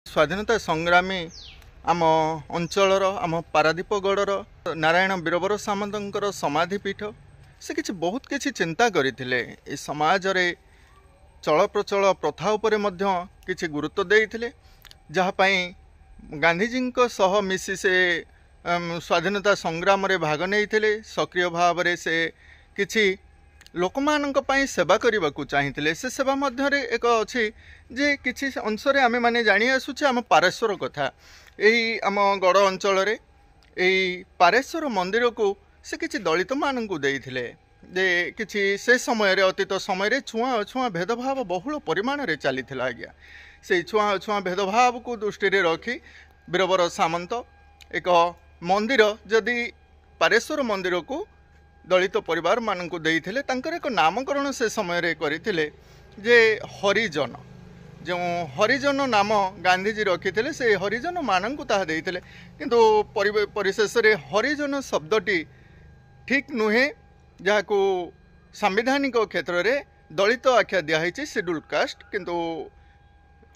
स्वाधीनता संग्रामी आम अंचलर आम पारादीपगढ़र नारायण बीरबर सामंतर समाधि पीठ से किसी बहुत किसी चिंता करते समाज रे चल प्रचल प्रथा उपरे मध्य किसी गुरुत्व देते जहाँपाई गांधीजी सह मिसी से स्वाधीनता संग्राम रे भाग नहीं सक्रिय भाव से किसी लोक मानी सेवा करने को चाहिए से सेवा मध्य एक अच्छी जे किसी अंश आम मैंने जानी आसुचे आम पारेश्वर कथा यही आम गड़ अंचल पारेश्वर मंदिर को से किसी दलित मानू देते जे किसी से समय अतीत समय छुआ अछुआ भेदभाव बहुल परिमाण रे चली आज्ञा से छुआ अछुआ भेदभाव को दृष्टि रखी बीरबर सामंत एक मंदिर जदि पारेश्वर मंदिर को दलित परिवार मानक देइथिले तांकर एक नामकरण से समय रे करथिले जे हरिजन जो हरिजन नाम गांधीजी रखिथिले से हरिजन मानक ताहा देइथिले किंतु परिशेष रे हरिजन शब्दटी ठीक नुहे जहाको संवैधानिक क्षेत्र रे दलित आख्या दिया शेड्यूल कास्ट किंतु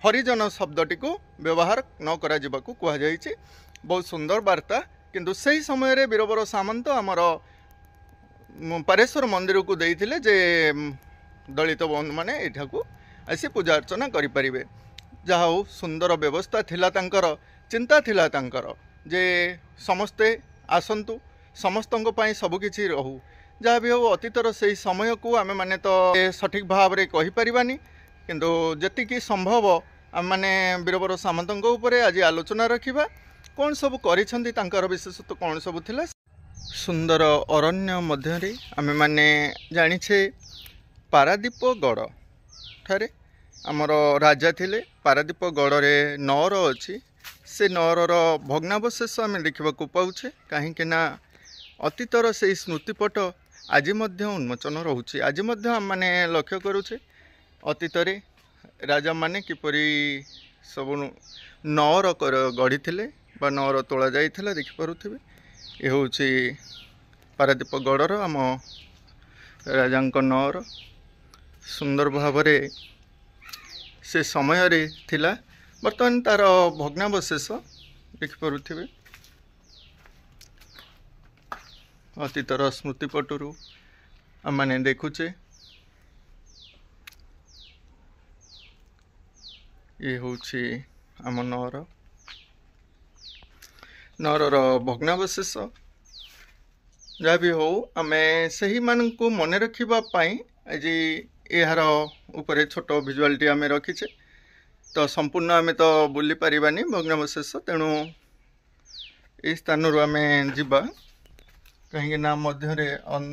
हरिजन शब्दटी को व्यवहार न करा जिबाकू कुहा जायछि। बहुत सुंदर वार्ता किंतु सही समय रे बीरबर सामंत आमर पारेश्वर मंदिर को देइथिले जे दलित बंधु माने एठा को आसी पूजा अर्चना करि परिबे। जहा हो सुंदर व्यवस्था थिला तांकर चिंता थिला तांकर जे समस्ते आसंतु समस्तंक पई सब किछि रहू जहाँ भी हो अतीतर से समय को आमे माने तो सठिक भाव रे कहि परिबानी किंतु जतिकी संभव आम माने बीरबर सामंतଙ୍କ उपरे आज आलोचना रखिबा कौन सब करिसंती तांकर विशेषत्व कौन सब थिला। सुंदर अरण्य मध्य आमे माने जानिछे पारादीपगढ़ ठारे आमर राजा थिले पारादीपगढ़ रे नौर अछि से नौरर भग्नावशेष आमे देखिबा को पाउछे काहेकि ना अतीतर से स्मृतिपट आज मध्य उन्मोचन रोचे आज मध्य आम माने लक्ष्य करुचे अतीतरे राजा माने किपरि सब नौर गढ़ी थिले बा नौर तोला जाइथिला देखि पारुथिबे। ये हूँ पारादीपगढ़ आम राजा नौर सुंदर भाव से समय रे थिला बर्तमान तार भग्नावशेष देखि पारुथिबे। अतीतर स्मृतिपटु आम माने देखुचे ये हूँ आम नौर नौरर भग्नावशेष जहाँ भी हो आमे सही मान को मन रखिबा पाई आज यार ऊपर छोट भिजुआलटी आमे रखीचे तो संपूर्ण आमे तो बुली पारिबानी भग्नावशेष तेणु ये स्थान आमे जिबा कहीं ना मध्य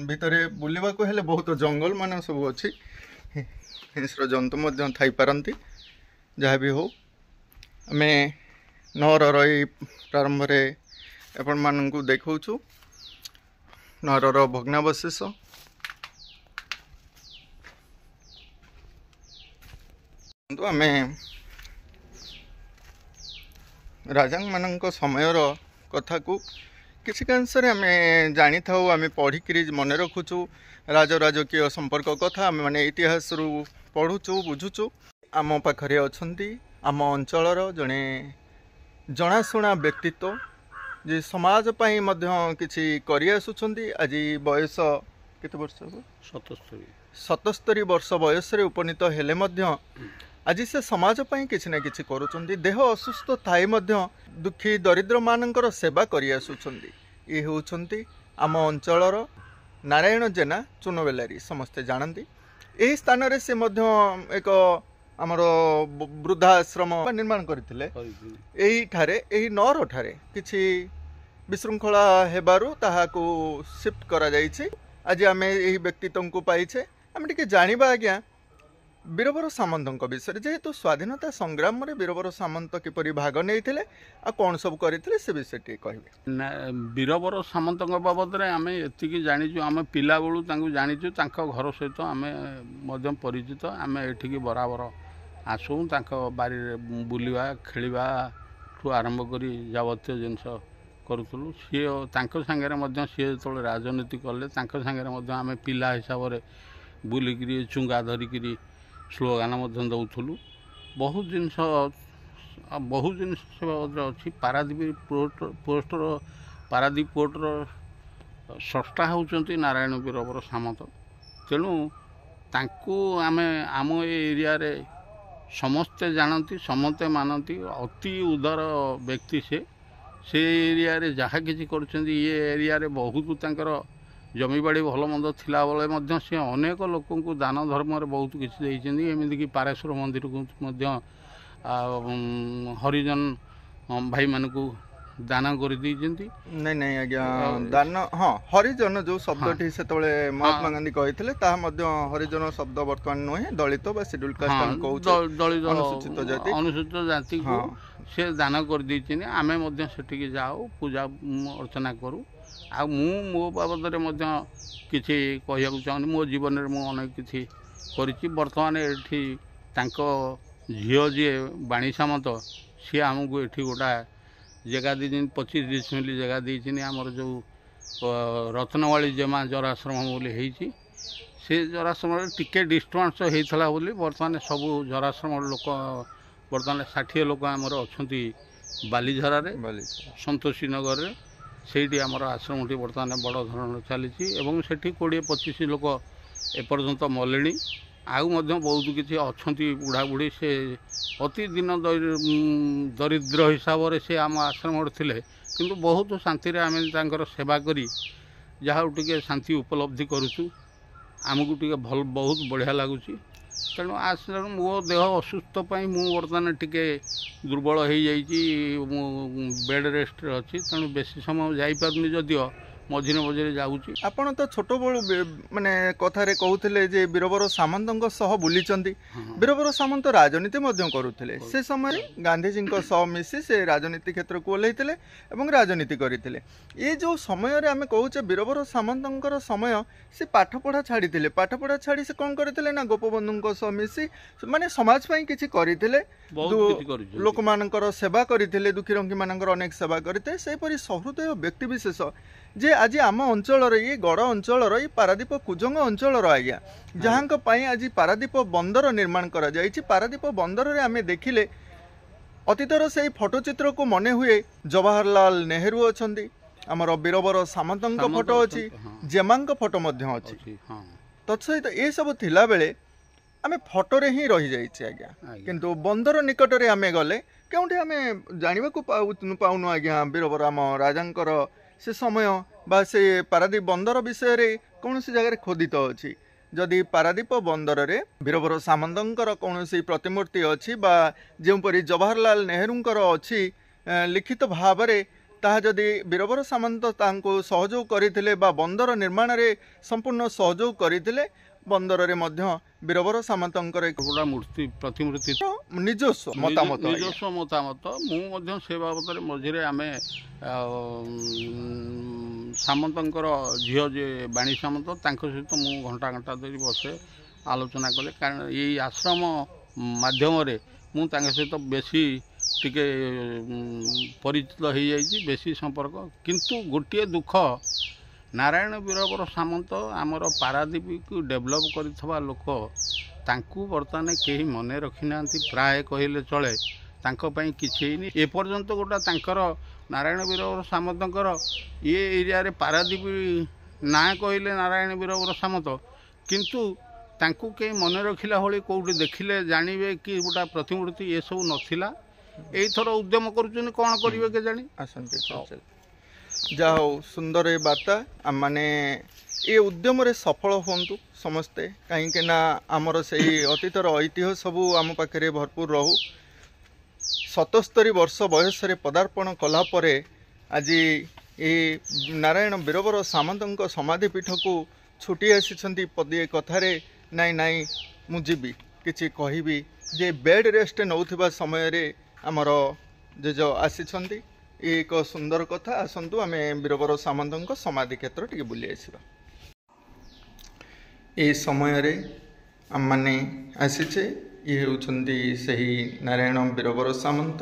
भितर बुलवा को हेले बहुत जंगल मान सब अच्छी हिंस्र जंतु मध्य थी पारती जहाँ भी हो आम नौरर प्रारंभ आपण मानू देखु नौरर भग्नावशेष आम राजा मान समय कथा को किसी कांशरे आम जानी था आम पढ़ी मन रखुचु राजकीय संपर्क कथा आम माने इतिहास रु पढ़ुचु बुझुचु। आम पाखरे अछंती आम अंचलर जड़े जनाशुना व्यक्तित्व जे समाज पाई मध्य किछि करि आसुछंती आज बयस केते वर्ष 77 वर्ष बयस रे उपनीत हेले मध्य आज से समाज पाई किछि ना किछि करूछंती देह असुस्थ थाई मध्य दुखी दरिद्र मानकर सेवा करि आसुछंती। ये होउछंती आम अंचलर नारायण जेना चुनबेलारी समस्ते जानती यही स्थान रे से मध्य एक आमर वृद्धाश्रम निर्माण करथिले एही ठारे एही नौर ठारे किछि विशृंखला हेबारु ताहाको शिफ्ट करा जाइछि। आज आमे एही व्यक्तित्व को पाइछे आमे टिके जानिबा आज्ञा बीरबर सामंत विषय जेहेतु स्वाधीनता संग्राम रे बीरबर सामंत किपरि भाग नहीं आ कौन सब करथिले से विषय टी कहबे। बीरबर सामंत बाबद रे आमे एतिकी जानिछु आमे पिला बेलू तांको जानिछु तांको घर सहित आमे मध्यम परिचित आमे एठिकी बराबर आसू तांको बारी रे बुलिवा खेलिवा ठू आरंभ करी जावत्य जिनस करूथलु सी तांको संगे मध्य सी जो राजनीति कले तांको संगे मध्य आमे पिला हिसाब रे बुलिकी चुंगा धरिकी स्लोगान दौलु बहुत जिनस ବହୁତ ଜିନିଷ ସେ ବାବଦରେ ଅଛି। ପାରାଦୀପ ପୋଷ୍ଟର ପାରାଦୀପ ପୋର୍ଟର ସ୍ରଷ୍ଟା ହେଉଛନ୍ତି ନାରାୟଣ ବୀରବର ସାମନ୍ତ। ତେଣୁ ତାଙ୍କୁ ଆମେ ଆମ ଏ ଏରିଆରେ ସମସ୍ତେ ଜାଣନ୍ତି, ସମସ୍ତେ ମାନନ୍ତି। ଅତି ଉଦାର ବ୍ୟକ୍ତି ସେ ଏରିଆରେ ଯାହା କିଛି କରୁଛନ୍ତି। ଏ ଏରିଆରେ ବହୁତ ତାଙ୍କର ଜମିବାଡ଼ି ଭଲ ମନ୍ଦ ଥିଲାବେଳେ ମଧ୍ୟ ସେ ଅନେକ ଲୋକଙ୍କୁ ଦାନ ଧର୍ମରେ ବହୁତ କିଛି ଦେଇଛନ୍ତି। ଏମିତିକି ପାରେଶ୍ୱର ମନ୍ଦିରକୁ ମଧ୍ୟ ହରିଜନ ଭାଇମାନଙ୍କୁ ଦାନ କରିଦେଇଛନ୍ତି। ନାଇଁ ନାଇଁ ଆଜ୍ଞା, ଦାନ, ହଁ, ହରିଜନ ଯୋଉ ଶବ୍ଦଟି ସେତେବେଳେ ମହାତ୍ମା ଗାନ୍ଧୀ କହିଥିଲେ ତାହା ମଧ୍ୟ ହରିଜନ ଶବ୍ଦ ବର୍ତ୍ତମାନ ନୁହେଁ, ଦଳିତ ବା ସିଡ୍ୟୁଲ କାଷ୍ଟ ଦଳିତ ଅନୁସୂଚିତ ଜାତିକୁ ସେ ଦାନ କରିଦେଇଛନ୍ତି। ଆମେ ମଧ୍ୟ ସେଠିକି ଯାଉ, ପୂଜା ଅର୍ଚ୍ଚନା କରୁ। ଆଉ ମୁଁ ମୋ ବାବଦରେ ମଧ୍ୟ କିଛି କହିବାକୁ ଚାହୁଁନି। ମୋ ଜୀବନରେ ମୁଁ ଅନେକ କିଛି କରିଛି। ବର୍ତ୍ତମାନ ଏଠି ତାଙ୍କ ଝିଅ ଯିଏ ବାଣୀ ସାମନ୍ତ, ସିଏ ଆମକୁ ଏଠି ଗୋଟା ଜାଗା ଦେଇଛନ୍ତି, 25 ଡିସିମିଲି ଜାଗା ଦେଇଛନ୍ତି। ଆମର ଯେଉଁ ରତ୍ନବାଳୀ ଜେମା ଜରାଶ୍ରମ ବୋଲି ହେଇଛି, ସେ ଜରାଶ୍ରମରେ ଟିକେ ଡିଷ୍ଟର୍ବାନ୍ସ ହେଇଥିଲା ବୋଲି ବର୍ତ୍ତମାନ ସବୁ ଜରାଶ୍ରମର ଲୋକ, ବର୍ତ୍ତମାନ 60 ଲୋକ ଆମର ଅଛନ୍ତି ବାଲିଝରାରେ, ସନ୍ତୋଷୀ ନଗରରେ। ସେଇଠି ଆମର ଆଶ୍ରମଟି ବର୍ତ୍ତମାନ ବଡ଼ ଧରଣର ଚାଲିଛି ଏବଂ ସେଠି 20-25 ଲୋକ ଏପର୍ଯ୍ୟନ୍ତ ମଲେଣି। ଆଉ ମଧ୍ୟ ବହୁତ କିଛି ଅଛନ୍ତି ବୁଢ଼ାବୁଢ଼ୀ। ସେ ଅତି ଦିନ ଦରିଦ୍ର ହିସାବରେ ସେ ଆମ ଆଶ୍ରମରେ ଥିଲେ, କିନ୍ତୁ ବହୁତ ଶାନ୍ତିରେ ଆମେ ତାଙ୍କର ସେବା କରି ଯାହା ଟିକେ ଶାନ୍ତି ଉପଲବ୍ଧି କରୁଛୁ। ଆମକୁ ଟିକେ ବହୁତ ବଢ଼ିଆ ଲାଗୁଛି। ତେଣୁ ମୋ ଦେହ ଅସୁସ୍ଥ ପାଇଁ ମୁଁ ବର୍ତ୍ତମାନ ଟିକେ ଦୁର୍ବଳ ହେଇଯାଇଛି। ମୁଁ ବେଡ଼୍ ରେଷ୍ଟରେ ଅଛି। ତେଣୁ ବେଶୀ ସମୟ ଯାଇପାରୁନି, ଯଦିଓ ମଝିରେ ମଝିରେ ଯାଉଛି। ଆପଣ ତ ଛୋଟବେଳୁ ମାନେ କଥାରେ କହୁଥିଲେ ଯେ ବୀରବର ସାମନ୍ତଙ୍କ ସହ ବୁଲିଛନ୍ତି। ବୀରବର ସାମନ୍ତ ରାଜନୀତି ମଧ୍ୟ କରୁଥିଲେ। ସେ ସମୟରେ ଗାନ୍ଧୀଜୀଙ୍କ ସହ ମିଶି ସେ ରାଜନୀତି କ୍ଷେତ୍ରକୁ ଓହ୍ଲାଇଥିଲେ ଏବଂ ରାଜନୀତି କରିଥିଲେ। ଏ ଯେଉଁ ସମୟରେ ଆମେ କହୁଛେ ବୀରବର ସାମନ୍ତଙ୍କର ସମୟ, ସେ ପାଠପଢ଼ା ଛାଡ଼ିଥିଲେ। ପାଠପଢ଼ା ଛାଡ଼ି ସେ କ'ଣ କରିଥିଲେ ନା ଗୋପବନ୍ଧୁଙ୍କ ସହ ମିଶି ମାନେ ସମାଜ ପାଇଁ କିଛି କରିଥିଲେ, ଲୋକମାନଙ୍କର ସେବା କରିଥିଲେ, ଦୁଃଖୀ ରଙ୍କୀମାନଙ୍କର ଅନେକ ସେବା କରିଥିଲେ। ସେହିପରି ସହୃଦୟ ବ୍ୟକ୍ତିବିଶେଷ ଯେ ଆଜି ଆମ ଅଞ୍ଚଳର, ଏ ଗଡ଼ ଅଞ୍ଚଳର, ଏ ପାରାଦୀପ କୁଜଙ୍ଗ ଅଞ୍ଚଳର ଆଜ୍ଞା, ଯାହାଙ୍କ ପାଇଁ ଆଜି ପାରାଦୀପ ବନ୍ଦର ନିର୍ମାଣ କରାଯାଇଛି। ପାରାଦୀପ ବନ୍ଦରରେ ଆମେ ଦେଖିଲେ ଅତୀତର ସେଇ ଫଟୋଚିତ୍ରକୁ ମନେ ହୁଏ। ଜବାହରଲାଲ ନେହେରୁ ଅଛନ୍ତି, ଆମର ବୀରବର ସାମନ୍ତଙ୍କ ଫଟୋ ଅଛି, ଜେମାଙ୍କ ଫଟୋ ମଧ୍ୟ ଅଛି। ତତ୍ସହିତ ଏସବୁ ଥିଲାବେଳେ ଆମେ ଫଟୋରେ ହିଁ ରହିଯାଇଛି ଆଜ୍ଞା। କିନ୍ତୁ ବନ୍ଦର ନିକଟରେ ଆମେ ଗଲେ କେଉଁଠି ଆମେ ଜାଣିବାକୁ ପାଉନୁ ଆଜ୍ଞା ବୀରବର ଆମ ରାଜାଙ୍କର ସେ ସମୟ ବା ସେ ପାରାଦୀପ ବନ୍ଦର ବିଷୟରେ କୌଣସି ଜାଗାରେ ଖୋଦିତ ଅଛି। ଯଦି ପାରାଦୀପ ବନ୍ଦରରେ ବୀରବର ସାମନ୍ତଙ୍କର କୌଣସି ପ୍ରତିମୂର୍ତ୍ତି ଅଛି ବା ଯେଉଁପରି ଜବାହରଲାଲ ନେହେରୁଙ୍କର ଅଛି ଲିଖିତ ଭାବରେ, ତାହା ଯଦି ବୀରବର ସାମନ୍ତ ତାଙ୍କୁ ସହଯୋଗ କରିଥିଲେ ବା ବନ୍ଦର ନିର୍ମାଣରେ ସମ୍ପୂର୍ଣ୍ଣ ସହଯୋଗ କରିଥିଲେ, ବନ୍ଦରରେ ମଧ୍ୟ ବୀରବର ସାମନ୍ତଙ୍କର ଗୋଟା ମୂର୍ତ୍ତି ପ୍ରତିମୂର୍ତ୍ତି ନିଜସ୍ୱ ମତାମତ। ମୁଁ ମଧ୍ୟ ସେ ବାବଦରେ ମଝିରେ ଆମେ ସାମନ୍ତଙ୍କର ଝିଅ ଯେ ବାଣୀ ସାମନ୍ତ, ତାଙ୍କ ସହିତ ମୁଁ ଘଣ୍ଟା ଘଣ୍ଟା ଧରି ବସେ, ଆଲୋଚନା କଲେ। କାରଣ ଏଇ ଆଶ୍ରମ ମାଧ୍ୟମରେ ମୁଁ ତାଙ୍କ ସହିତ ବେଶୀ ଟିକେ ପରିଚିତ ହେଇଯାଇଛି, ବେଶୀ ସମ୍ପର୍କ। କିନ୍ତୁ ଗୋଟିଏ ଦୁଃଖ, ନାରାୟଣ ବୀରବର ସାମନ୍ତ ଆମର ପାରାଦୀପକୁ ଡେଭଲପ୍ କରିଥିବା ଲୋକ, ତାଙ୍କୁ ବର୍ତ୍ତମାନ କେହି ମନେ ରଖିନାହାନ୍ତି, ପ୍ରାୟ କହିଲେ ଚଳେ। ତାଙ୍କ ପାଇଁ କିଛି ହେଇନି ଏପର୍ଯ୍ୟନ୍ତ। ଗୋଟା ତାଙ୍କର ନାରାୟଣ ବୀରବର ସାମନ୍ତଙ୍କର ଏ ଏରିଆରେ ପାରାଦୀପ ନାଁ କହିଲେ ନାରାୟଣ ବୀରବର ସାମନ୍ତ, କିନ୍ତୁ ତାଙ୍କୁ କେହି ମନେ ରଖିଲା ଭଳି କେଉଁଠି ଦେଖିଲେ ଜାଣିବେ କି ଗୋଟା ପ୍ରତିମୂର୍ତ୍ତି ଏସବୁ ନଥିଲା। ଏଇଥର ଉଦ୍ୟମ କରୁଛନ୍ତି, କ'ଣ କରିବେ କେଜାଣି। ଆସନ୍ତୁ, ଯାହା ହଉ ସୁନ୍ଦର ଏ ବାର୍ତ୍ତା। ଆମମାନେ ଏ ଉଦ୍ୟମରେ ସଫଳ ହୁଅନ୍ତୁ ସମସ୍ତେ, କାହିଁକି ନା ଆମର ସେଇ ଅତୀତର ଐତିହ୍ୟ ସବୁ ଆମ ପାଖରେ ଭରପୁର ରହୁ। 77 ବର୍ଷ ବୟସରେ ପଦାର୍ପଣ କଲା ପରେ ଆଜି ଏ ନାରାୟଣ ବୀରବର ସାମନ୍ତଙ୍କ ସମାଧିପୀଠକୁ ଛୁଟି ଆସିଛନ୍ତି ପଦିଏ କଥାରେ, ନାଇଁ ମୁଁ ଯିବି, କିଛି କହିବି, ଯେ ବେଡ୍ ରେଷ୍ଟ ନେଉଥିବା ସମୟରେ ଆମର ଜେଜ ଆସିଛନ୍ତି। ଏକ ସୁନ୍ଦର କଥା। ଆସନ୍ତୁ ଆମେ ବୀରବର ସାମନ୍ତଙ୍କ ସମାଧି କ୍ଷେତ୍ର ଟିକେ ବୁଲି ଆସିବା। ଏ ସମୟରେ ଆମମାନେ ଆସିଛେ, ଇଏ ହେଉଛନ୍ତି ସେହି ନାରାୟଣ ବୀରବର ସାମନ୍ତ।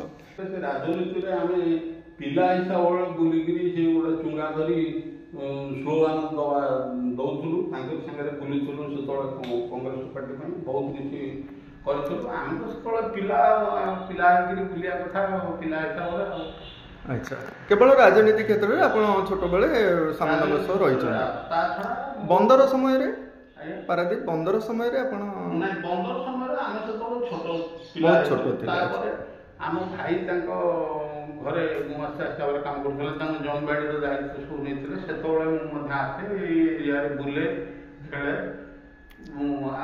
ରାଜନୀତିରେ ଆମେ ପିଲା ହିସାବରେ ବୁଲିକିରି ସେ ଗୋଟେ ଚୁଙ୍ଗା ଧରି ସ୍ଲୋଗାନ ଦଉଥିଲୁ, ତାଙ୍କ ସାଙ୍ଗରେ ବୁଲିଥିଲୁ। ସେତେବେଳେ କଂଗ୍ରେସ ପାର୍ଟି ପାଇଁ ବହୁତ କିଛି କରିଥିଲୁ। ଆମେ ତ ସେତେବେଳେ ପିଲା ହେଇକିରି ବୁଲିବା କଥା ପିଲା ହିସାବରେ ଆଉ। ଆଚ୍ଛା, କେବଳ ରାଜନୀତି କ୍ଷେତ୍ରରେ ଆପଣ ଛୋଟବେଳେ ସାମନ୍ତଙ୍କ ସହ ରହିଛନ୍ତି। ତା ଛଡ଼ା ବନ୍ଦର ସମୟରେ ପାରାଦୀପ ବନ୍ଦର ସମୟରେ ଆପଣ? ନାଇଁ, ବନ୍ଦର ସମୟରେ ଆମେ ସେତେବେଳେ ଛୋଟ ବହୁତ ଛୋଟ ଥିଲେ। ତାପରେ ଆମ ଭାଇ ତାଙ୍କ ଘରେ ଗୁମାସ୍ତା ହିସାବରେ କାମ କରୁଥିଲେ, ତାଙ୍କ ଜମିବାଡ଼ିର ଦାୟିତ୍ୱ ସବୁ ନେଇଥିଲେ। ସେତେବେଳେ ମୁଁ ମଧ୍ୟ ଆସେ ଏଇ ଏରିଆରେ ବୁଲେ, ଖେଳେ।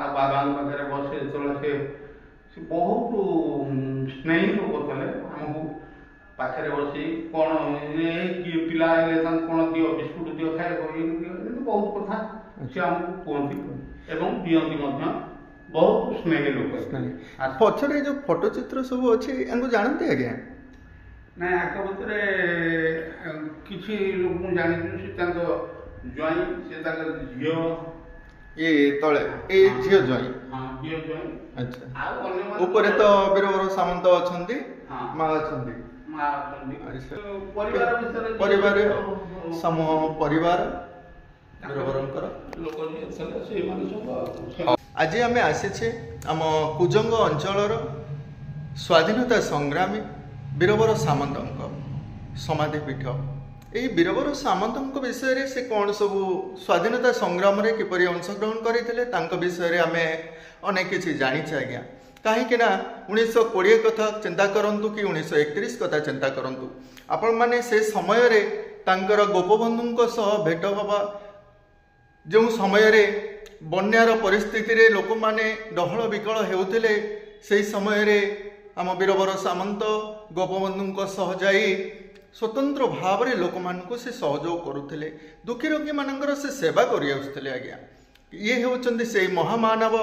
ଆଉ ବାବାଙ୍କ ପାଖରେ ବସେ। ଯେତେବେଳେ ସେ ବହୁତ ସ୍ନେହୀ ଲୋକ ଥିଲେ। ଆମକୁ ପାଖରେ ବସି କ'ଣ କିଏ ପିଲା ହେଲେ ତାଙ୍କୁ କ'ଣ ଦିଅ, ବିସ୍କୁଟ ଦିଅ, ଖାଇବାକୁ ଦିଅ, ଏମିତି ବହୁତ କଥା ସେ ଆମକୁ କୁହନ୍ତି ଏବଂ ଦିଅନ୍ତି ମଧ୍ୟ। ବହୁତ ସ୍ନେହୀ ଲୋକ। ପଛରେ ଯୋଉ ଫଟୋ ଚିତ୍ର ସବୁ ଅଛି ୟାଙ୍କୁ ଜାଣନ୍ତି ଆଜ୍ଞା? ନାଇଁ, ଆଙ୍କ ଭିତରେ କିଛି ଲୋକଙ୍କୁ ଜାଣିଛୁ। ସେ ତାଙ୍କ ଜ୍ୱାଇଁ, ସେ ତାଙ୍କ ଝିଅ। ଏ ତଳେ ଏ ଝିଅ ଜ୍ୱାଇଁ? ହଁ, ଝିଅ ଜ୍ୱାଇଁ। ଆଚ୍ଛା। ଆଉ ଅନ୍ୟମାନେ ଉପରେ ତ ବୀରବର ସାମନ୍ତ ଅଛନ୍ତି, ମା ଅଛନ୍ତି। ପରିବାର ଭିତରେ ପରିବାର ସମୂହ ପରିବାର ବୀରବରଙ୍କର ଲୋକ ଯିଏ ଥିଲେ ସେଇମାନେ ସବୁ। ଆଜି ଆମେ ଆସିଛେ ଆମ କୁଜଙ୍ଗ ଅଞ୍ଚଳର ସ୍ୱାଧୀନତା ସଂଗ୍ରାମୀ ବୀରବର ସାମନ୍ତଙ୍କ ସମାଧିପୀଠ। ଏହି ବୀରବର ସାମନ୍ତଙ୍କ ବିଷୟରେ ସେ କ'ଣ ସବୁ ସ୍ୱାଧୀନତା ସଂଗ୍ରାମରେ କିପରି ଅଂଶଗ୍ରହଣ କରିଥିଲେ ତାଙ୍କ ବିଷୟରେ ଆମେ ଅନେକ କିଛି ଜାଣିଛେ ଆଜ୍ଞା। କାହିଁକି ନା 1920 କଥା ଚିନ୍ତା କରନ୍ତୁ କି 1931 କଥା ଚିନ୍ତା କରନ୍ତୁ, ଆପଣମାନେ ସେ ସମୟରେ ତାଙ୍କର ଗୋପବନ୍ଧୁଙ୍କ ସହ ଭେଟ ହେବା, ଯେଉଁ ସମୟରେ ବନ୍ୟାର ପରିସ୍ଥିତିରେ ଲୋକମାନେ ଡହଳ ବିକଳ ହେଉଥିଲେ, ସେହି ସମୟରେ ଆମ ବୀରବର ସାମନ୍ତ ଗୋପବନ୍ଧୁଙ୍କ ସହ ଯାଇ ସ୍ୱତନ୍ତ୍ର ଭାବରେ ଲୋକମାନଙ୍କୁ ସେ ସହଯୋଗ କରୁଥିଲେ, ଦୁଃଖୀ ରୋଗୀମାନଙ୍କର ସେ ସେବା କରି ଆସୁଥିଲେ ଆଜ୍ଞା। ଇଏ ହେଉଛନ୍ତି ସେଇ ମହାମାନବ,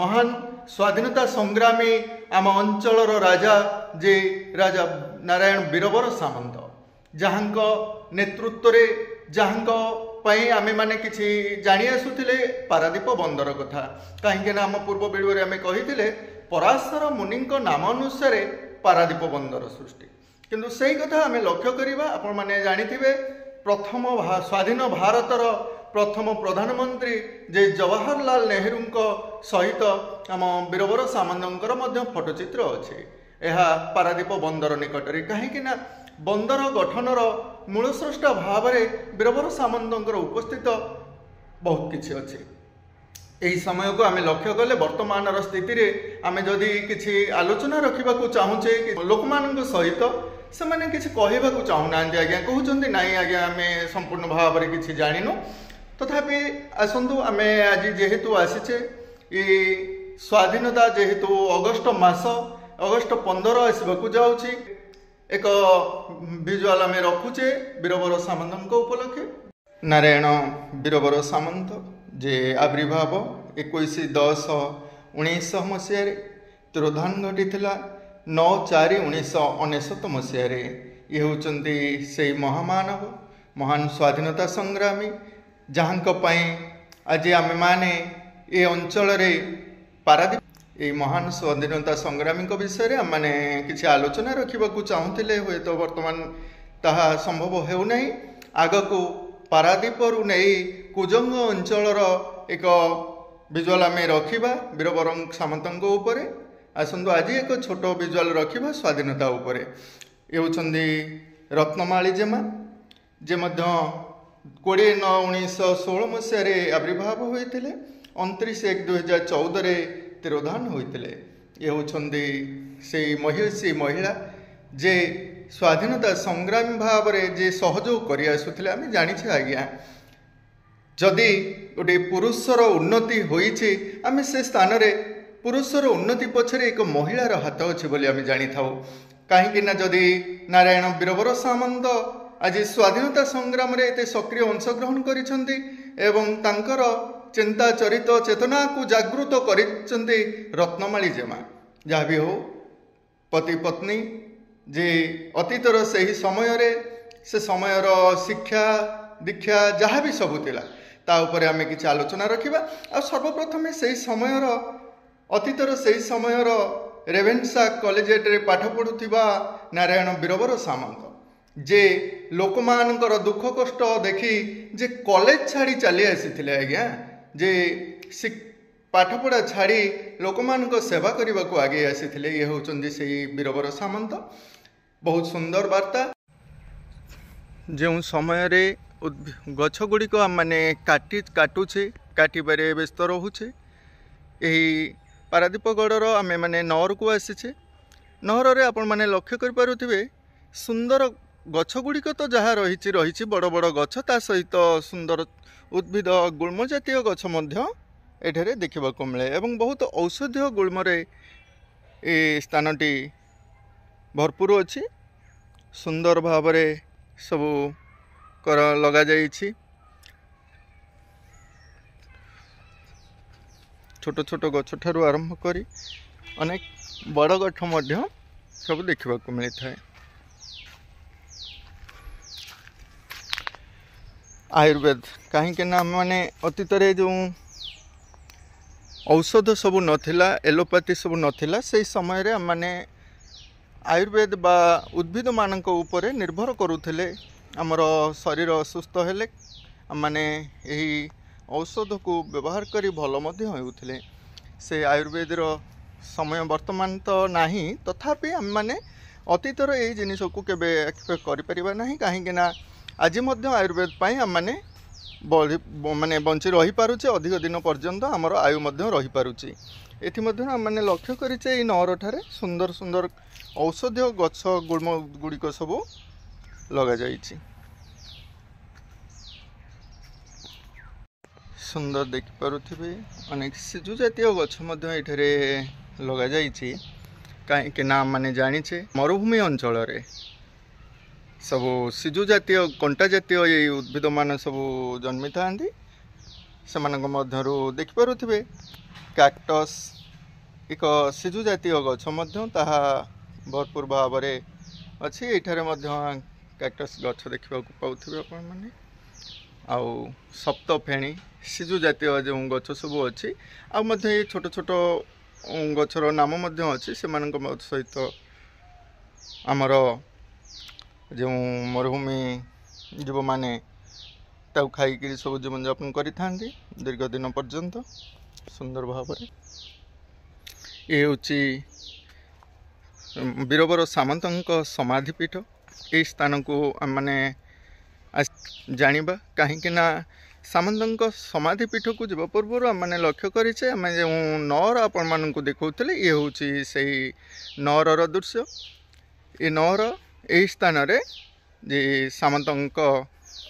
ମହାନ ସ୍ୱାଧୀନତା ସଂଗ୍ରାମୀ, ଆମ ଅଞ୍ଚଳର ରାଜା, ଯେ ରାଜା ନାରାୟଣ ବୀରବର ସାମନ୍ତ, ଯାହାଙ୍କ ନେତୃତ୍ୱରେ, ଯାହାଙ୍କ ପାଇଁ ଆମେମାନେ କିଛି ଜାଣି ଆସୁଥିଲେ ପାରାଦୀପ ବନ୍ଦର କଥା। କାହିଁକିନା ଆମ ପୂର୍ବ ଭିଡ଼ିଓରେ ଆମେ କହିଥିଲେ ପରାଶର ମୁନିଙ୍କ ନାମ ଅନୁସାରେ ପାରାଦୀପ ବନ୍ଦର ସୃଷ୍ଟି। କିନ୍ତୁ ସେଇ କଥା ଆମେ ଲକ୍ଷ୍ୟ କରିବା, ଆପଣମାନେ ଜାଣିଥିବେ ପ୍ରଥମ ସ୍ୱାଧୀନ ଭାରତର ପ୍ରଥମ ପ୍ରଧାନମନ୍ତ୍ରୀ ଯେ ଜବାହରଲାଲ ନେହେରୁଙ୍କ ସହିତ ଆମ ବୀରବର ସାମନ୍ତଙ୍କର ମଧ୍ୟ ଫଟୋଚିତ୍ର ଅଛି। ଏହା ପାରାଦୀପ ବନ୍ଦର ନିକଟରେ। କାହିଁକିନା ବନ୍ଦର ଗଠନର ମୂଳସ୍ରଷ୍ଟା ଭାବରେ ବୀରବର ସାମନ୍ତଙ୍କର ଉପସ୍ଥିତ ବହୁତ କିଛି ଅଛି। ଏହି ସମୟକୁ ଆମେ ଲକ୍ଷ୍ୟ କଲେ ବର୍ତ୍ତମାନର ସ୍ଥିତିରେ ଆମେ ଯଦି କିଛି ଆଲୋଚନା ରଖିବାକୁ ଚାହୁଁଛେ ଲୋକମାନଙ୍କ ସହିତ, ସେମାନେ କିଛି କହିବାକୁ ଚାହୁଁନାହାନ୍ତି ଆଜ୍ଞା। କହୁଛନ୍ତି ନାଇଁ ଆଜ୍ଞା ଆମେ ସମ୍ପୂର୍ଣ୍ଣ ଭାବରେ କିଛି ଜାଣିନୁ। ତଥାପି ଆସନ୍ତୁ, ଆମେ ଆଜି ଯେହେତୁ ଆସିଛେ ଏ ସ୍ୱାଧୀନତା, ଯେହେତୁ ଅଗଷ୍ଟ ମାସ, ଅଗଷ୍ଟ 15 ଆସିବାକୁ ଯାଉଛି, ଏକ ଭିଜୁଆଲ ଆମେ ରଖୁଛେ ବୀରବର ସାମନ୍ତଙ୍କ ଉପଲକ୍ଷେ। ନାରାୟଣ ବୀରବର ସାମନ୍ତ ଯେ ଆବିର୍ଭାବ 21/10/1900 ମସିହାରେ, ତିରୋଧାନ ଘଟିଥିଲା 9/4/1999 ମସିହାରେ। ଇଏ ହେଉଛନ୍ତି ସେଇ ମହାମାନବ, ମହାନ ସ୍ୱାଧୀନତା ସଂଗ୍ରାମୀ, ଯାହାଙ୍କ ପାଇଁ ଆଜି ଆମେମାନେ ଏ ଅଞ୍ଚଳରେ ପାରାଦୀପ, এই ମହାନ ସ୍ୱାଧୀନତା ସଂଗ୍ରାମୀଙ୍କ ବିଷୟରେ ଆମମାନେ କିଛି ଆଲୋଚନା ରଖିବାକୁ ଚାହୁଁଥିଲେ, ହୁଏତ ବର୍ତ୍ତମାନ ତାହା ସମ୍ଭବ ହେଉନାହିଁ। ଆଗକୁ ପାରାଦୀପରୁ ନେଇ କୁଜଙ୍ଗ ଅଞ୍ଚଳର ଏକ ଭିଜୁଆଲ ଆମେ ରଖିବା ବୀରବର ସାମନ୍ତଙ୍କ ଉପରେ। ଆସନ୍ତୁ ଆଜି ଏକ ଛୋଟ ଭିଜୁଆଲ ରଖିବା ସ୍ୱାଧୀନତା ଉପରେ। ଏ ହେଉଛନ୍ତି ରତ୍ନମାଳୀ ଜେମା, ଯେ ମଧ୍ୟ 20/9/1916 ମସିହାରେ ଆବିର୍ଭାବ ହୋଇଥିଲେ, 29/1/2014 ତିରୋଧାନ ହୋଇଥିଲେ। ଏ ହେଉଛନ୍ତି ସେଇ ମହିଷୀ ମହିଳା, ଯେ ସ୍ୱାଧୀନତା ସଂଗ୍ରାମୀ ଭାବରେ ଯେ ସହଯୋଗ କରି ଆସୁଥିଲେ। ଆମେ ଜାଣିଛେ ଆଜ୍ଞା, ଯଦି ଗୋଟିଏ ପୁରୁଷର ଉନ୍ନତି ହୋଇଛି, ଆମେ ସେ ସ୍ଥାନରେ ପୁରୁଷର ଉନ୍ନତି ପଛରେ ଏକ ମହିଳାର ହାତ ଅଛି ବୋଲି ଆମେ ଜାଣିଥାଉ। କାହିଁକିନା ଯଦି ନାରାୟଣ ବୀରବର ସାମନ୍ତ ଆଜି ସ୍ୱାଧୀନତା ସଂଗ୍ରାମରେ ଏତେ ସକ୍ରିୟ ଅଂଶଗ୍ରହଣ କରିଛନ୍ତି ଏବଂ ତାଙ୍କର ଚିନ୍ତା ଚରିତ ଚେତନାକୁ ଜାଗୃତ କରିଛନ୍ତି ରତ୍ନମାଳୀ ଜେମା, ଯାହା ବି ହେଉ ପତି ପତ୍ନୀ, ଯେ ଅତୀତର ସେହି ସମୟରେ, ସେ ସମୟର ଶିକ୍ଷା ଦୀକ୍ଷା ଯାହା ବି ସବୁ ଥିଲା ତା ଉପରେ ଆମେ କିଛି ଆଲୋଚନା ରଖିବା। ଆଉ ସର୍ବପ୍ରଥମେ ସେହି ସମୟର, ଅତୀତର ସେହି ସମୟର ରେଭେନ୍ସା କଲେଜିଏଟ୍ରେ ପାଠ ପଢ଼ୁଥିବା ନାରାୟଣ ବୀରବର ସାମନ୍ତ, ଯେ ଲୋକମାନଙ୍କର ଦୁଃଖ କଷ୍ଟ ଦେଖି ଯେ କଲେଜ ଛାଡ଼ି ଚାଲି ଆସିଥିଲେ ଆଜ୍ଞା, ଯେ पाठपढ़ा छाड़ी लोक मान सेवा करने को आगे आसी ये होउचंदी से वीरवर सामंत। बहुत सुंदर वार्ता। जो समय रे गछ गुड़िक माने काटुचे काटबारे व्यस्त रोचे यही पारादीपगढ़ आम मैंने नहर को आसीचे। नहर रे आपण मैंने लक्ष्य करें सुंदर गछ गुड़िक तो जहाँ रही बड़ बड़ गछ ता सहित सुंदर उद्भिद गुल्म जातीय गछ एठारे देखा मिले एवं बहुत औषधीय गुल्मरे ए स्थानटी भरपूर अच्छी। सुंदर भाव सब कर लगा जाइछि। छोट छोट गछ ठारू आरंभ करी अनेक बड़ गठ मध्य सब देखा मिलता है। आयुर्वेद कहीं माने अतीत जो औषध सब नथिला एलोपैथी सब नथिला से समय रे माने आयुर्वेद बा उद्भिद मानक ऊपर निर्भर करुथिले। आमर शरीर असुस्थ हेले माने यही औषध को व्यवहार करी भल मध्य होउथिले। से आयुर्वेद रो समय वर्तमान तो नाही तथापि आम माने अतीतर यही जिनिस को केबे एक्सपेक्ट करि परिबा नाही काहेकि ना आज मध्य आयुर्वेद पाई आम माने माने बंची रही पारुचे अधिक दिन पर्यंत आमर आयु मध्य रही पारुची। एथि मध्य आम माने लक्ष्य करिचे एई नहर ठारे सुंदर सुंदर औषधीय गछ गुल्म गुड़िक सब लगा जाइछि। सुंदर देखि पारुथिबे अनेक सिजु जातीय गछ मध्य एठारे लगा जाइछि। काहेकि ना माने जानिछे मरुभूमि अंचल रे सब सिजु जातीय कंटा जातीय ये उद्भिद मान सब जन्मी था से मध्यरु देखि पारुथिबे कैक्टस एक सिजु जातीय गछ मध्य ताहा भरपूर भाव में अच्छी। एठारे मध्य कैक्टस गछ देखा पाउथिबे आपण माने आउ सप्तफेणी सिजु जातीय जो गछ सब अच्छी आ मध्य छोट छोट गछर नाम मध्य अच्छी से सहित आमर जो मरुभूमि जीव माने ताऊ खाई सब जीवन यापन करि थांती दीर्घ दिन पर्यंत सुंदर भाव में। ये होची वीरवर सामंत समाधिपीठ। ये स्थान को माने जानिबा कहीं ना सामंत समाधिपीठ को जीव पूर्व मैंने लक्ष्य करें आम जो नहर आपण मानक देखौले ये होची से नहर दृश्य। ये नहर यही स्थान रे जे सामंत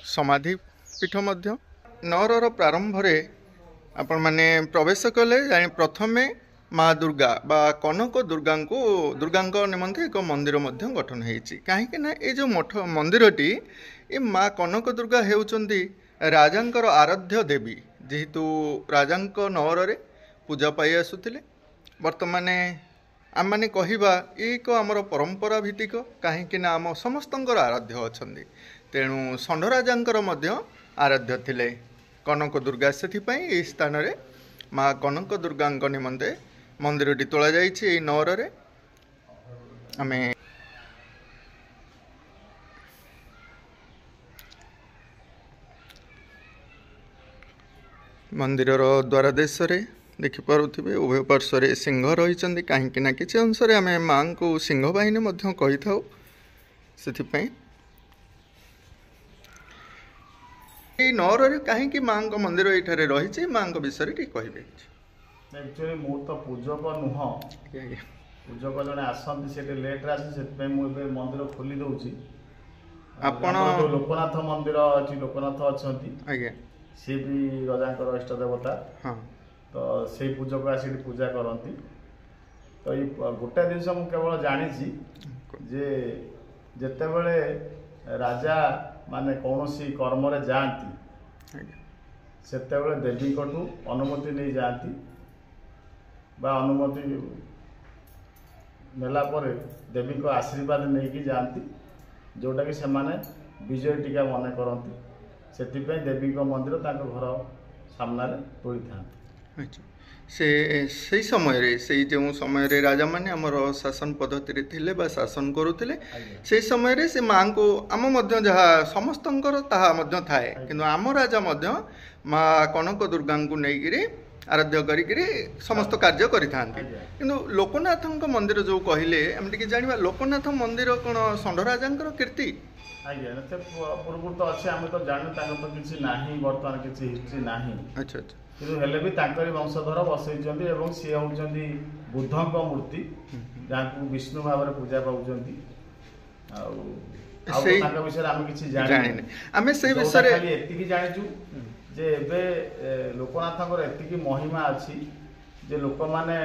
समाधिपीठ मध्य। नहर प्रारंभ रे आपण माने प्रवेश कले जानी प्रथमे माँ दुर्गा बा कनक दुर्गा निमंते एक मंदिर मध्य गठन होती। कहीं ना ये जो मठ मंदिरटी ये माँ कनक दुर्गा हेउचंदी राजांकर आराध्य देवी जेहेतु राजांक नहर रे पूजा पाई आसुथिले। वर्तमान आम मैंने कहवा एक आमर परंपरा भित्तिक कहीं आम समस्तंकर आराध्य अच्छा तेणु षंढ राजांकर मध्य आराध्य थिले कनक दुर्गा। से स्थान रे माँ कनक दुर्गा निमंते मंदिरटी तोला जाइए। नहर रे आमे मंदिर द्वार देश रे देखिपे उभय पार्श्व सिंह रही कहीं किसी अंश आम माँ को सिंह बाहिनी कही था से नहर कहीं माँ मंदिर ये रही माँ विषय कहे। एक्चुअली मु तो पूजक नुह पूजक जड़े आसती से लेट्रे आसे मुझे मंदिर खोली दूसरी। आपण लोकनाथ मंदिर अच्छी लोकनाथ अच्छा सी भी रजा इष्ट देवता। हाँ तो से पूजक आसी पूजा करती। तो ये गोटे जिनस मुझे केवल जानी जे जिते बड़े राजा माने कौन सी कर्म जाती सेते बड़े देवी कटू अनुमति नहीं जाती बा अनुमति नेला पर देवी को आशीर्वाद नहीं कि जाती जोटा कि से माने विजय टीका मन करती से देवी को मंदिर ताको घर सामने तोड़ी था। से समय रे से जो समय रे राजा माने हमर शासन पद्धति थिले बा शासन करुथिले से समय रे से मां को आम मध्य जहा समस्तंकर ताहा मध्य थाए किंतु आम राजा मध्य मां कनक दुर्गा को नेगिरी आराध्य करी समस्त कार्य करिथांती आज्ञा। किंतु लोकनाथଙ୍କ मंदिर जो कहले हम टिके जानिबा लोकनाथ मंदिर कोन षंडराजांकर कीर्ति आज्ञा से पूर्व तो अच्छे आम तो जानू तो किसी नाही वर्तमान किसी हिस्ट्री नाही अच्छा अच्छा किंतु हेले भी तांकरी वंशधर बसैछन्ती एवं सी होउछन्ती बुद्धଙ୍କ मूर्ति जहाँ विष्णु भाव में पूजा पाउछन्ती सेही विषय आम किसी जानिने आमे से विषय खाली एतिकी जानिछु जे एबे लोकनाथଙ୍କର एतिकी महिमा अछि जे लोक माने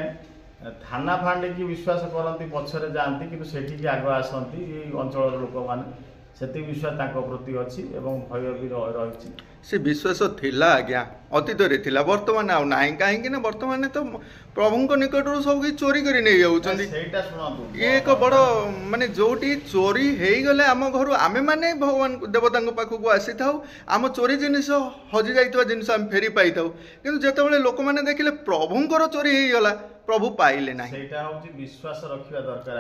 थाना फांडे की विश्वास करती पछरे जाती कि सेठी आग आसती अंचल लोक मैंने से विश्वास प्रति अच्छी भय भी रही से विश्वास थिला आज्ञा अतीत रे थिला वर्तमान आउ नाही काहे ना वर्तमान तो प्रभु निकट सब कि चोरी करी नहीं जाउछन्ती ये एक बड़ माने जोटी चोरी हे गले आम घर आमे माने भगवान देवता पाखक आसी था आम चोरी जिनिस हजि जाइतबा जिनिस आम फेरी पाई था किंतु जेतेबेले लोक माने देखिले प्रभुंकर चोरी हे गला प्रभु पाइले नाही सेटा होची विश्वास रखिया दरकार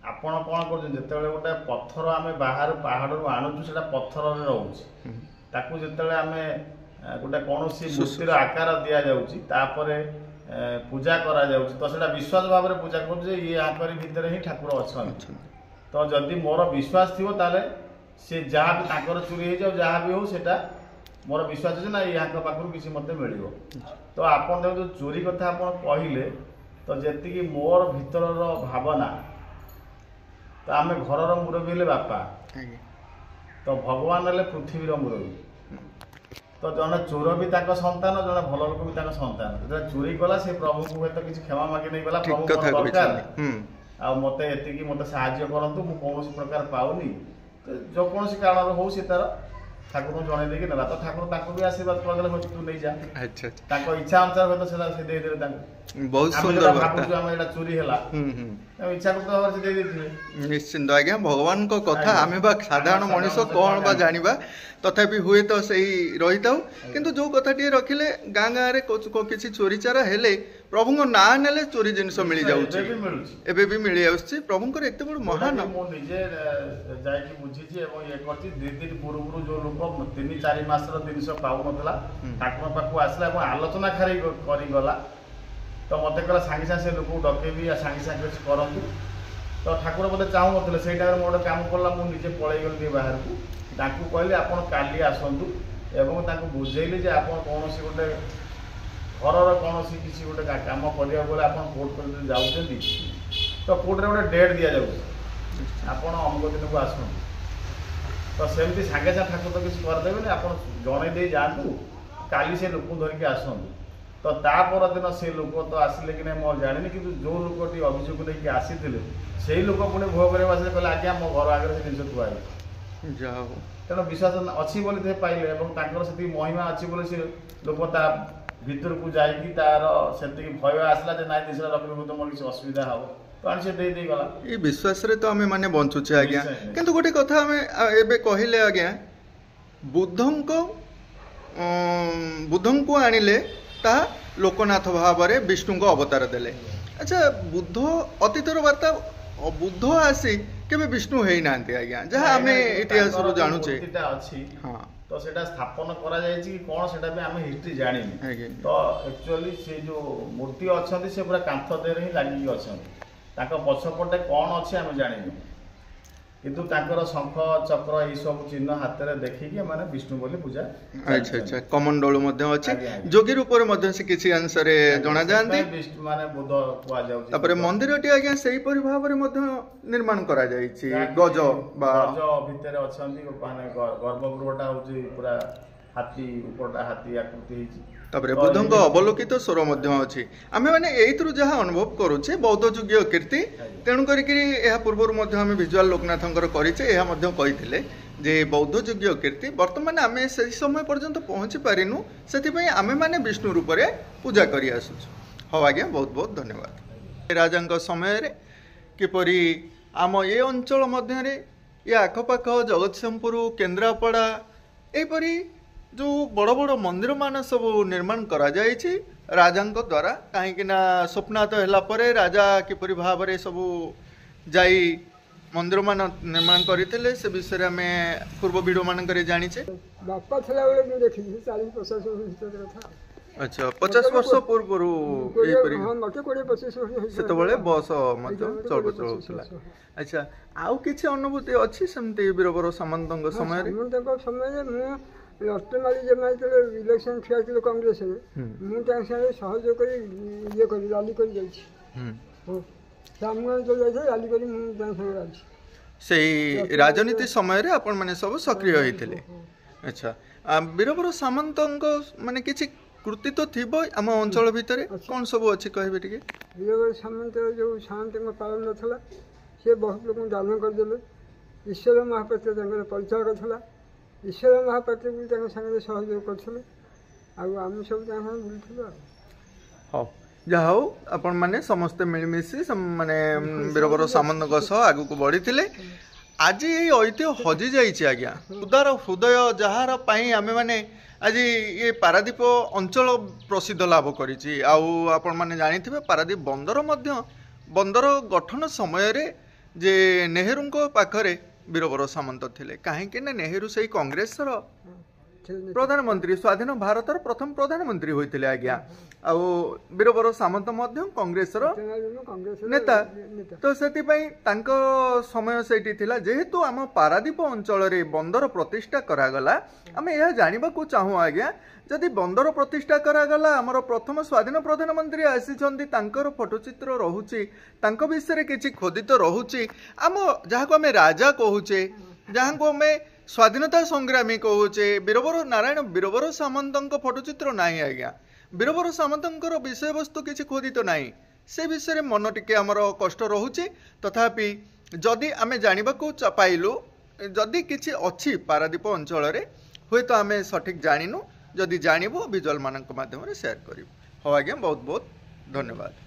आपण कौन कर जिते गोटे पत्थर आम बाहर पहाड़ आणुचु से पत्थर रोचे ताकू जिते आम गोटे कौन मूर्तिर आकार दि जाऊँगी पूजा करा तो सेटा विश्वास भाव में पूजा कर ये आकरी भितर ही ठाकुर अच्छा तो जदि मोर विश्वास थी ताले सी जहाँ भी ताकर चोरी हो जाओ जहाँ भी हो सेटा मोर विश्वास अच्छे ना यहाँ पाखु किसी मत मिल तो आपन जो चोरी कथा आप कहले तो जी मोर भीतर भावना तो आम घर मुरबी हेले बापा तो भगवान हेले पृथ्वी मुरबी तो जड़े चोर भी संतान जड़े भल लोक भी संतान जो चोरी गला से प्रभु को हूँ किसी क्षमा मागे नहीं गला प्रभु दरकार आ मत ये मत साहाय्य करतु मुझे कौन प्रकार पाऊनी तो जो कौन कारण हो तार ठाकुर जन देकी ना तो ठाकुर भी आशीर्वाद करदे तू नहीं जा इच्छा अनुसार हूँ से देदेले बहुत सुंदर बात चोरी है इच्छा से निश्चिंत आज्ञा भगवान को कथा आम बा साधारण मनीष कौन बा जानिबा तथापि हुए तो सही रही था किंतु जो कथाटी रखिले गाँ गाँव में किसी चोरी चारा हेले प्रभु ना नेले चोरी जिनस मिल जाउछि एबे भी मिल जाउछि प्रभुंकर एते बड़ महान मु निजे जाई बुझिछि एवं ये करछि 2 दिन पूर्व जो लोक 3-4 मासर जिनस पाउ नथला ठाकुर पाखु आसला एवं आलोचना खारी करी गला तो मत कहला सांगे सांगे से लोक डकेबी सांगे सांगे करतु तो ठाकुर मत चाहू नथिले सेई टाइम मोर काम करला मु निजे पळै गली बाहर को ताकू कहले आपण काली आसंतु एवं ताकू बुझेइले जे आपण कोनोसी गोटे घर कौन किसी गोटे कम करने कोर्ट कर जाऊँगी तो कोर्ट रे गोटे डेट दि जाऊँ आप अमुक दिन को आसु तो सेमती सागे सागे ठाकुर तो किसी करदेवे आप जन जातु काली से लोक धरिकी आसतु तो तापर दिन से लोक तो आसिले कि नहीं मोर जानी कि जो लोकटी अभियोग लेकिन आसी से लोक पुणी भोग कर कहले आज्ञा मो घर आगे से जिन थुआई तेना विश्वास अच्छी बोली पाइले से महिमा अच्छी बोली से लोक भीतर को जाइए तार से भय आसला ना जिस रखने तो मोर किसी असुविधा हम तो से दे गला ये विश्वास रे तो हमें माने बंचुचे आज्ञा किंतु गोटे कथा हमें एबे कहिले आज्ञा बुद्धं को आनिले ता लोकनाथ भाव रे विष्णु को अवतार देले अच्छा बुद्ध अतीतर वार्ता बुद्ध आसी केबे विष्णु हेई नांती आज्ञा जहाँ हमें इतिहास रो जानु छे हां तो सेटा स्थापन करा जाय कि कौन सेटा भी आम हिस्ट्री जानी तो एक्चुअली से जो मूर्ति अच्छा से पूरा कांथ देर ही लगिकी अच्छा पछपटे कौन अच्छे आम जानी किंतु शंख चक्र ये सब चिन्ह हाथ में देखिए मैंने विष्णु बोली पूजा अच्छा अच्छा कमंडल जोगी रूप से किसी अंश जना जाती माने बुध कहुए मंदिर टी आज्ञा से भाव निर्माण करा गज भितर अच्छा माने गर्भगृहटा हूँ पूरा हाथी उपरटा हाथी आकृति बुद्धंक अवलोकित स्वर अच्छी आम मैंने यही जहाँ अनुभव करुचे बौद्ध जुगीय कीर्ति तेणुक पूर्व आम विजुआल लोकनाथंकर करें जे बौद्ध जुगीय कीर्ति बर्तमान आम से समय पर्यंत पहुँची पारिनु से आम मैंने विष्णु रूप से पूजा कर हाँ आज्ञा बहुत बहुत धन्यवाद राजा समय किपरि आम ये अंचल मध्य ये आखपाख जगतसिंहपुर केन्द्रापड़ा यहपरी जो बड़ बड़ मंदिर मान सब निर्माण करा जायछि राजांक द्वारा कहीं स्वप्नात है राजा किपरि भाव रे सब जाई मंदिर मान निर्माण करते से विषय आम पूर्व वीडियो मानक जानीचे बापा थला बेले देखी 40-50 वर्ष भीतर था अच्छा 50 वर्ष पूर्व मत 20-25 वर्ष सेतबळे बस मध्य चलबचल होतला अच्छा आउ किछि अनुभूति अछि सेमति वीरबर सामंतଙ୍କ समय रे सामंतଙ୍କ समय मु अष्टमाली जमाते इलेक्शन खेल कांग्रेस रे मु तांग संगे सहयोग करी ये करी रैली करी जाई छी हो सामने जो जाई रैली करी मु तांग संगे राजी सेही राजनीति समय रे आपण माने सब सक्रिय होइथिले अच्छा वीरबर सामंतଙ୍କ माने किछि कृति तो थिबो हम अंचल भितर कौन सब अच्छी कहबे टिके वीरबर सामंत जो शांति में पालन नथला से बहुत लोग दान करदेले ईश्वर महापात्र तांकर परिचालक थला ईश्वर महापात्र भी तांकर संगे सहयोग करथले आ हम सब तांकर बुलथला हो जा हो अपन माने समस्त मिलमिशी माने वीरबर सामंत सह आगु को बढ़िथिले आज ये ऐतिह्य हजि जाइए आज्ञा उदार हृदय जार पाई आमे माने आज ये पारादीप अंचल प्रसिद्ध लाभ करिछि आपण माने जानिथिबे पारादीप बंदर मध्य बंदर गठन समय रे जे नेहरू पाखरे वीरबर सामंत थिले काहे कि नेहरू सही कांग्रेस रो प्रधानमंत्री स्वाधीन भारत प्रथम प्रधानमंत्री होइतिले आज्ञा वीरबर सामंत मध्य कांग्रेस रो नेता तो सेति पई तांको समय सेठी थिला जेहेतु आम पारादीप अंचल रे बंदर प्रतिष्ठा करागला आम यह जानवा को चाहूँ आज्ञा जदि बंदर प्रतिष्ठा करागला आमर प्रथम स्वाधीन प्रधानमंत्री आसीचंदी तांकर फोटोचित्र रहुची तांको विषय किछि खोदित रहुची आम जहाँ को आम राजा कहूचे जहाँ को आम स्वाधीनता संग्रामी कहूचे वीरबर नारायण वीरबर सामंतଙ୍କ फोटोचित्र नाही आज्ञा वीरबर सामंतଙ୍କର विषय वस्तु किछि खोदित नाही से विषय मन टिके आमर कष्ट रहुचे तथापि जदि आमे जानिबा को पाइलु जदि किछि अछि पारादीप अंचल रे होय तो आमे सठिक जानिनु जदि जानिबो विजुअल मानक माध्यम रे शेयर करिबो हो आज्ञा बहुत बहुत धन्यवाद।